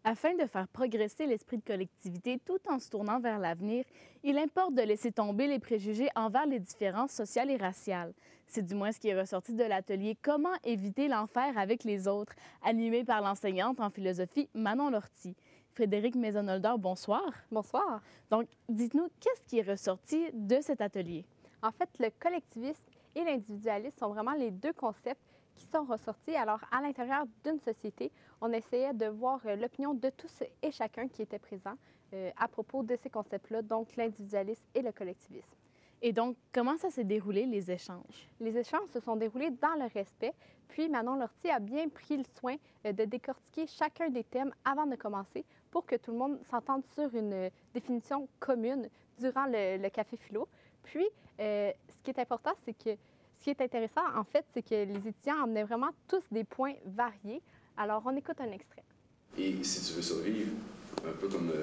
Afin de faire progresser l'esprit de collectivité tout en se tournant vers l'avenir, il importe de laisser tomber les préjugés envers les différences sociales et raciales. C'est du moins ce qui est ressorti de l'atelier Comment éviter l'enfer avec les autres, animé par l'enseignante en philosophie Manon Lortie. Frédéric Maisonnolder, bonsoir. Bonsoir. Donc, dites-nous, qu'est-ce qui est ressorti de cet atelier? En fait, le collectivisme et l'individualisme sont vraiment les deux concepts qui sont ressortis. Alors, à l'intérieur d'une société, on essayait de voir l'opinion de tous et chacun qui était présent à propos de ces concepts-là, donc l'individualisme et le collectivisme. Et donc, comment ça s'est déroulé, les échanges? Les échanges se sont déroulés dans le respect, puis Manon Lortie a bien pris le soin de décortiquer chacun des thèmes avant de commencer pour que tout le monde s'entende sur une définition commune durant le café philo. Puis, ce qui est important, c'est que ce qui est intéressant, en fait, c'est que les étudiants emmenaient vraiment tous des points variés. Alors, on écoute un extrait. Et si tu veux survivre, un peu comme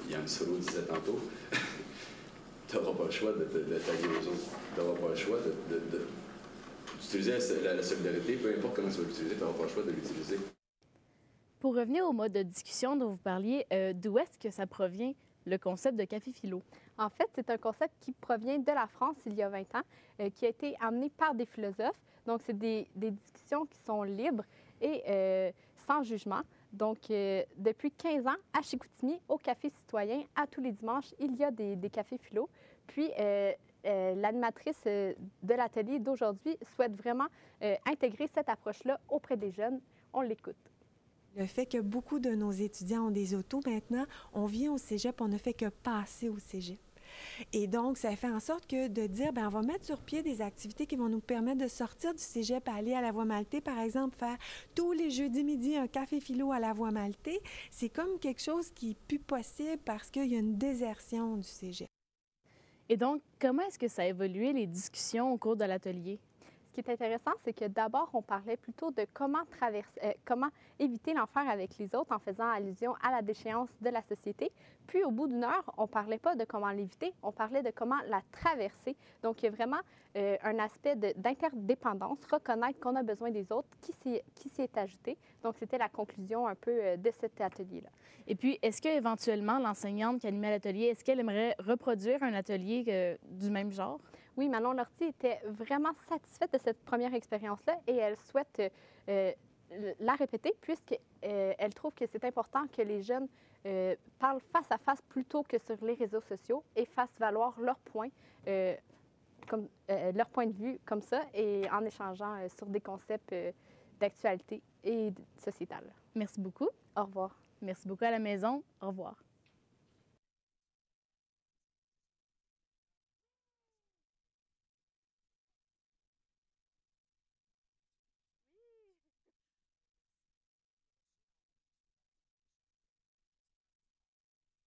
Yann Solo disait tantôt, tu n'auras pas le choix de taguer les autres. Tu n'auras pas le choix d'utiliser la solidarité, peu importe comment tu vas l'utiliser, tu n'auras pas le choix de l'utiliser. Pour revenir au mode de discussion dont vous parliez, d'où est-ce que ça provient, le concept de café philo? En fait, c'est un concept qui provient de la France il y a 20 ans, qui a été amené par des philosophes. Donc, c'est des discussions qui sont libres et sans jugement. Donc, depuis 15 ans, à Chicoutimi, au Café Citoyen, à tous les dimanches, il y a des cafés philo. Puis, l'animatrice de l'atelier d'aujourd'hui souhaite vraiment intégrer cette approche-là auprès des jeunes. On l'écoute. Le fait que beaucoup de nos étudiants ont des autos maintenant, on vient au cégep, on ne fait que passer au cégep. Et donc, ça fait en sorte que de dire, bien, on va mettre sur pied des activités qui vont nous permettre de sortir du cégep, aller à la Voie Maltée, par exemple, faire tous les jeudis midi un café philo à la Voie Maltée, c'est comme quelque chose qui n'est plus possible parce qu'il y a une désertion du cégep. Et donc, comment est-ce que ça a évolué, les discussions au cours de l'atelier? Ce qui est intéressant, c'est que d'abord, on parlait plutôt de comment éviter l'enfer avec les autres en faisant allusion à la déchéance de la société. Puis, au bout d'une heure, on ne parlait pas de comment l'éviter, on parlait de comment la traverser. Donc, il y a vraiment un aspect d'interdépendance, reconnaître qu'on a besoin des autres qui s'y est ajouté. Donc, c'était la conclusion un peu de cet atelier-là. Et puis, est-ce qu'éventuellement, l'enseignante qui animait l'atelier, est-ce qu'elle aimerait reproduire un atelier du même genre? Oui, Manon Lortie était vraiment satisfaite de cette première expérience-là et elle souhaite la répéter puisqu'elle trouve que c'est important que les jeunes parlent face à face plutôt que sur les réseaux sociaux et fassent valoir leur point de vue comme ça et en échangeant sur des concepts d'actualité et sociétale. Merci beaucoup. Au revoir. Merci beaucoup à la maison. Au revoir.